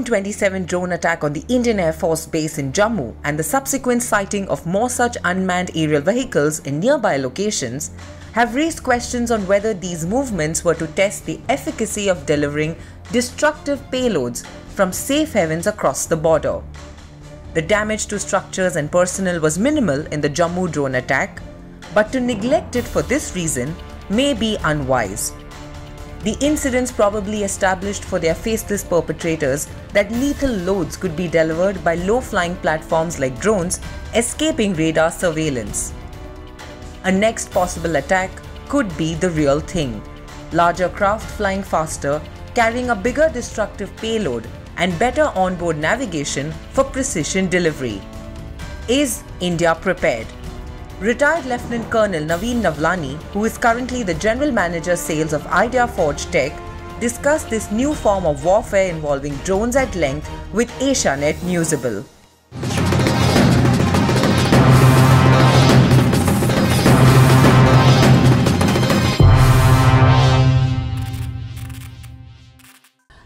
June 27 drone attack on the Indian Air Force base in Jammu and the subsequent sighting of more such unmanned aerial vehicles in nearby locations have raised questions on whether these movements were to test the efficacy of delivering destructive payloads from safe havens across the border. The damage to structures and personnel was minimal in the Jammu drone attack, but to neglect it for this reason may be unwise. The incidents probably established for their faceless perpetrators that lethal loads could be delivered by low-flying platforms like drones escaping radar surveillance. A next possible attack could be the real thing: larger craft flying faster, carrying a bigger destructive payload and better onboard navigation for precision delivery. Is India prepared? Retired Lieutenant Colonel Naveen Navlani, who is currently the General Manager Sales of IdeaForge Tech, discussed this new form of warfare involving drones at length with Asianet Newsable.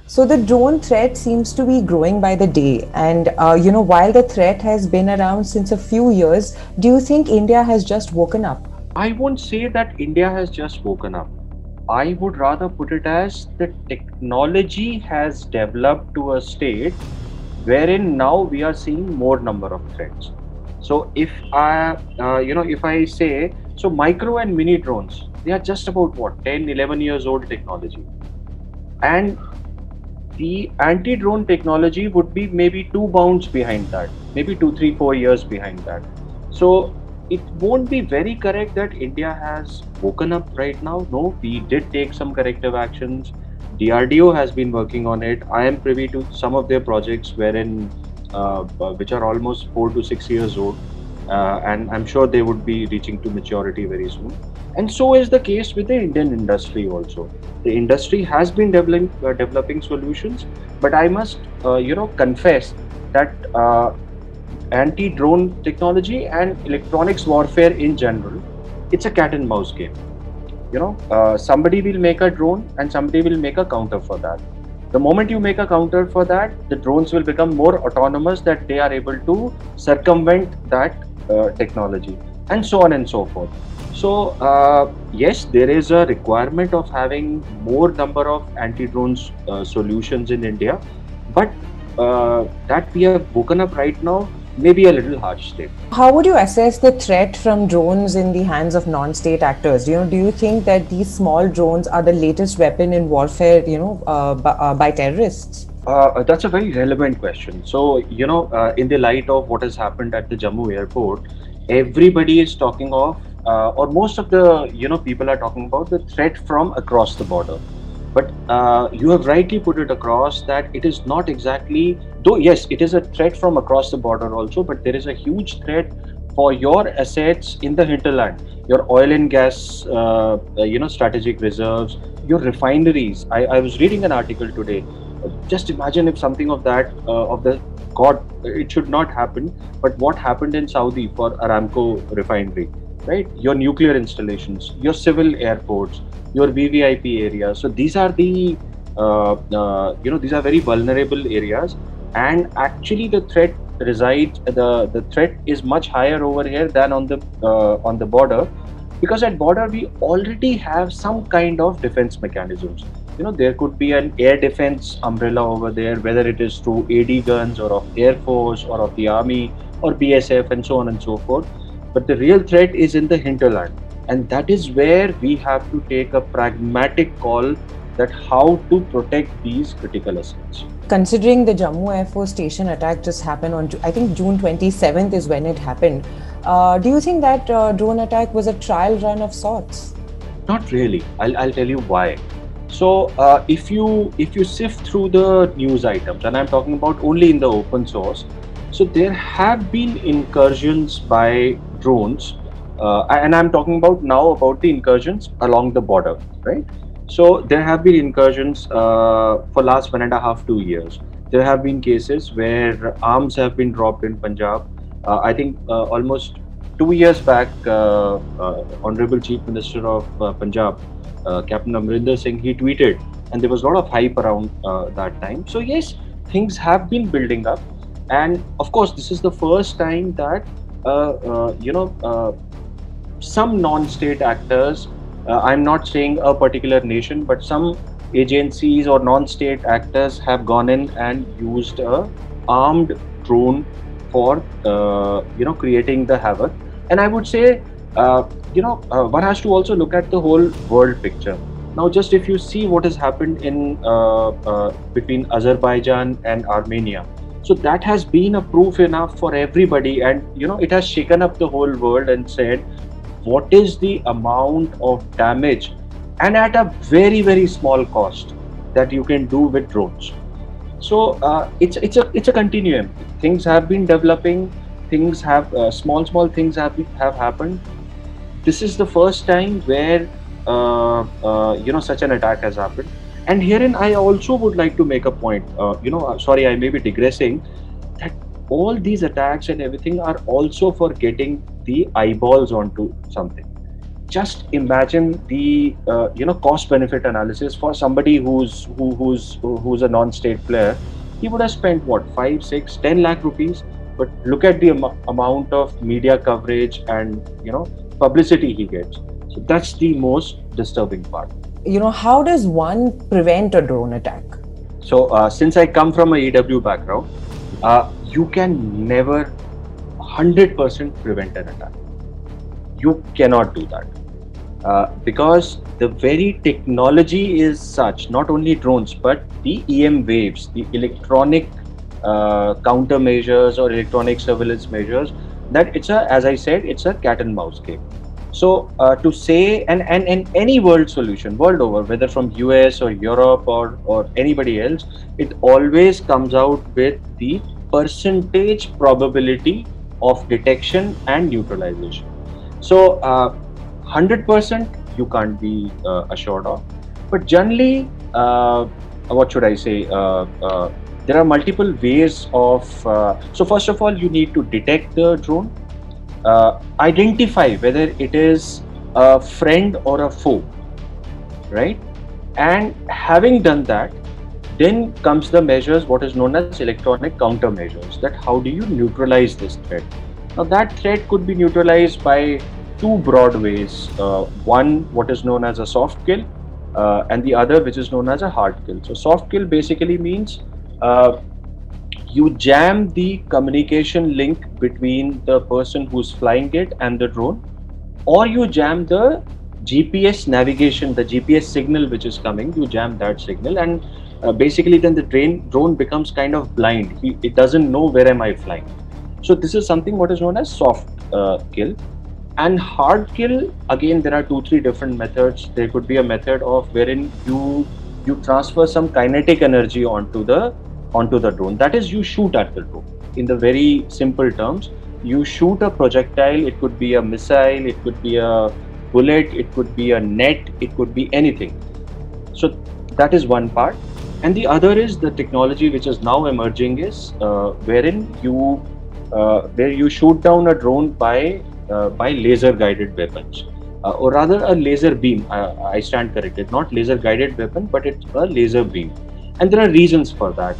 So the drone threat seems to be growing by the day, and while the threat has been around since a few years, do you think India has just woken up? I won't say that India has just woken up. I would rather put it as the technology has developed to a state wherein now we are seeing more number of threats. So if I say, so micro and mini drones, they are just about 10, 11 years old technology. And the anti-drone technology would be maybe 2 bounds behind that, maybe 2, 3, 4 years behind that. So it won't be very correct that India has woken up right now. No, we did take some corrective actions. DRDO has been working on it. I am privy to some of their projects which are almost 4 to 6 years old. And I'm sure they would be reaching to maturity very soon. And so is the case with the Indian industry also. The industry has been developing solutions, but I must confess that anti-drone technology and electronics warfare in general, it's a cat and mouse game. Somebody will make a drone and somebody will make a counter for that. The moment you make a counter for that, the drones will become more autonomous, that they are able to circumvent that technology, and so on and so forth. So yes, there is a requirement of having more number of anti-drones solutions in India, but that we have woken up right now may be a little harsh statement. How would you assess the threat from drones in the hands of non-state actors? Do you think that these small drones are the latest weapon in warfare, by terrorists? That's a very relevant question. So, in the light of what has happened at the Jammu airport, everybody is talking of, or most of the, people are talking about the threat from across the border. But you have rightly put it across that it is not exactly, though yes, it is a threat from across the border also, but there is a huge threat for your assets in the hinterland, your oil and gas, strategic reserves, your refineries. I was reading an article today. Just imagine if something of that, God, it should not happen, but what happened in Saudi for Aramco refinery, right? Your nuclear installations, your civil airports, your VVIP areas. So these are the, these are very vulnerable areas, and actually the threat resides, the threat is much higher over here than on the border, because at border we already have some kind of defense mechanisms. There could be an air defense umbrella over there, whether it is through AD guns or of Air Force or of the Army or BSF and so on and so forth. But the real threat is in the hinterland. And that is where we have to take a pragmatic call that how to protect these critical assets. Considering the Jammu Air Force Station attack just happened on, I think June 27th is when it happened. Do you think that drone attack was a trial run of sorts? Not really. I'll tell you why. So if you sift through the news items, and I'm talking about only in the open source, so there have been incursions by drones, and I'm talking about now about the incursions along the border, right? So there have been incursions for last 1.5 to 2 years. There have been cases where arms have been dropped in Punjab. I think almost 2 years back, Honorable Chief Minister of Punjab, Captain Amrinder Singh, he tweeted, and there was a lot of hype around that time. So yes, things have been building up, and of course, this is the first time that some non-state actors, I'm not saying a particular nation, but some agencies or non-state actors have gone in and used a armed drone for creating the havoc. And I would say one has to also look at the whole world picture. Now, just if you see what has happened in between Azerbaijan and Armenia, so that has been a proof enough for everybody, and it has shaken up the whole world and said, what is the amount of damage, and at a very, very small cost, that you can do with drones. So it's a continuum. Things have been developing. Things have small things have happened. This is the first time where such an attack has happened. And herein, I also would like to make a point. Sorry, I may be digressing. That all these attacks and everything are also for getting the eyeballs onto something. Just imagine the cost benefit analysis for somebody who's a non-state player. He would have spent what, 5, 6, 10 lakh rupees, but look at the amount of media coverage and publicity he gets. So that's the most disturbing part. How does one prevent a drone attack? So since I come from a EW background, you can never 100% prevent an attack. You cannot do that because the very technology is such, not only drones, but the EM waves, the electronic countermeasures or electronic surveillance measures, that as I said, it's a cat and mouse game. So to say, and any world solution, world over, whether from US or Europe or anybody else, it always comes out with the percentage probability of detection and neutralization. So 100% you can't be assured of, but generally, what should I say? There are multiple ways of. So first of all, you need to detect the drone. Identify whether it is a friend or a foe, right? And having done that, then comes the measures, what is known as electronic countermeasures, that how do you neutralize this threat. Now that threat could be neutralized by two broad ways. One, what is known as a soft kill, and the other, which is known as a hard kill. So soft kill basically means you jam the communication link between the person who's flying it and the drone, or you jam the GPS navigation, the GPS signal which is coming, you jam that signal, and basically then the drone becomes kind of blind. It doesn't know where am I flying. So this is something what is known as soft kill. And hard kill, again, there are 2-3 different methods. There could be a method of wherein you transfer some kinetic energy onto the drone. That is, you shoot at the drone. In the very simple terms, you shoot a projectile. It could be a missile, it could be a bullet, it could be a net, it could be anything. So that is one part. And the other is the technology which is now emerging is wherein where you shoot down a drone by laser guided weapons, or rather a laser beam. I stand corrected, not laser guided weapon, but it's a laser beam. And there are reasons for that,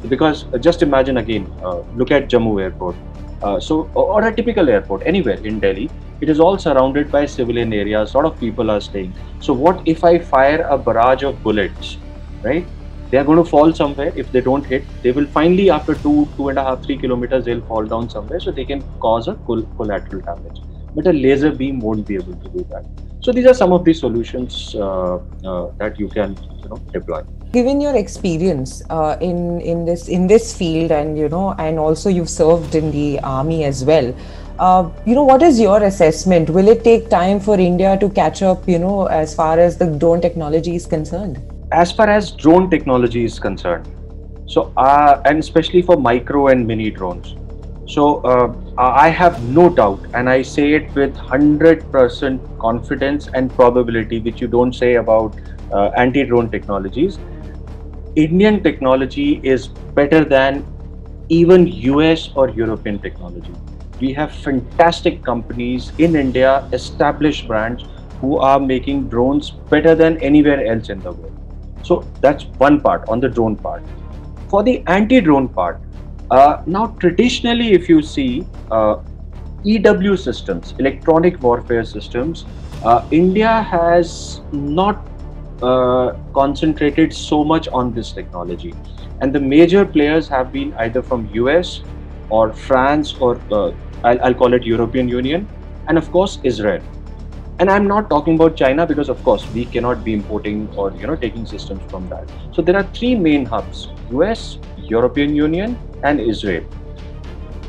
because just imagine again, look at Jammu airport, or a typical airport anywhere in Delhi. It is all surrounded by civilian areas. A lot of people are staying. So what if I fire a barrage of bullets, right? They are going to fall somewhere. If they don't hit, they will finally, after 2.5, 3 kilometers, they'll fall down somewhere, so they can cause a collateral damage. But a laser beam won't be able to do that. So these are some of the solutions that you can deploy. Given your experience in this field, and and also you've served in the army as well, what is your assessment? Will it take time for India to catch up, as far as the drone technology is concerned? As far as drone technology is concerned, so and especially for micro and mini drones, so I have no doubt, and I say it with 100% confidence and probability, which you don't say about anti-drone technologies. Indian technology is better than even US or European technology. We have fantastic companies in India, established brands, who are making drones better than anywhere else in the world. So that's one part on the drone part. for the anti-drone part, now traditionally, if you see EW systems, electronic warfare systems, India has not concentrated so much on this technology, and the major players have been either from US or France or I'll call it European Union, and of course Israel. And I'm not talking about China because of course we cannot be importing or taking systems from that. So there are three main hubs: US, European Union, and Israel.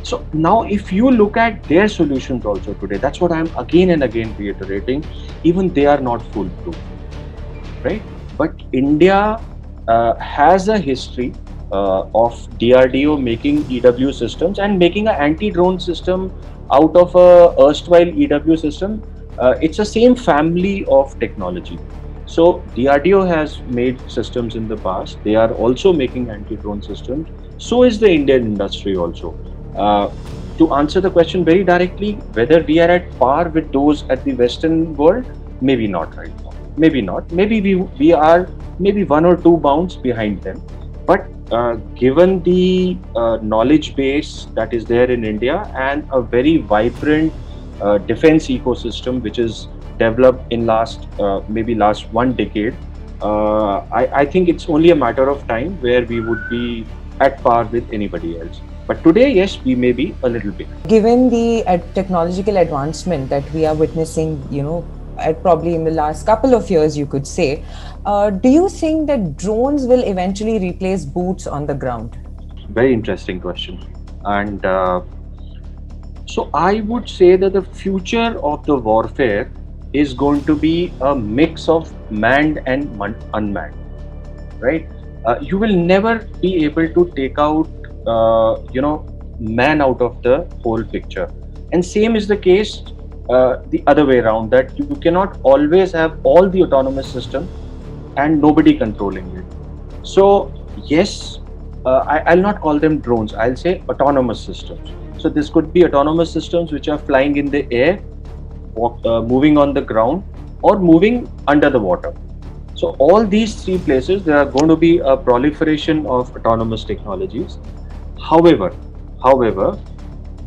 So now if you look at their solutions also today, that's what I'm again and again reiterating, even they are not foolproof, right? But India has a history of DRDO making EW systems and making an anti-drone system out of a erstwhile EW system. It's the same family of technology. So DRDO has made systems in the past. They are also making anti-drone systems. So is the Indian industry also. To answer the question very directly, whether we are at par with those at the Western world, maybe not right now. Maybe not. Maybe we are maybe 1 or 2 bounds behind them. But given the knowledge base that is there in India and a very vibrant defense ecosystem which is developed in last 1 decade, I think it's only a matter of time where we would be at par with anybody else. But today, yes, we may be a little bit. Given the technological advancement that we are witnessing, probably in the last couple of years, you could say, do you think that drones will eventually replace boots on the ground? Very interesting question. And so I would say that the future of the warfare is going to be a mix of manned and unmanned, right? You will never be able to take out man out of the whole picture, and same is the case the other way around, that you cannot always have all the autonomous system and nobody controlling it. So yes, I'll not call them drones, I'll say autonomous systems. So this could be autonomous systems which are flying in the air, moving on the ground, or moving under the water. So all these 3 places, there are going to be a proliferation of autonomous technologies. However,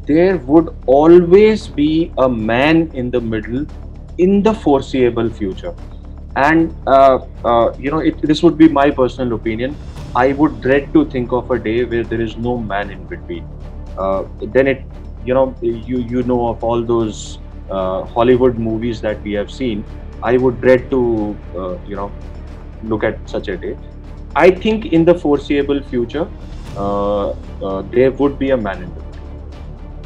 there would always be a man in the middle in the foreseeable future. And this would be my personal opinion. I would dread to think of a day where there is no man in between. Then you know of all those Hollywood movies that we have seen. I would dread to look at such a day. I think in the foreseeable future, there would be a man in the middle,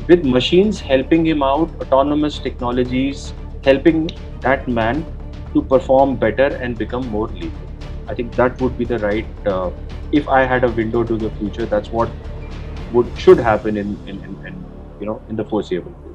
with machines helping him out, autonomous technologies helping that man to perform better and become more lethal. I think that would be the right. If I had a window to the future, that's what should happen in the foreseeable future.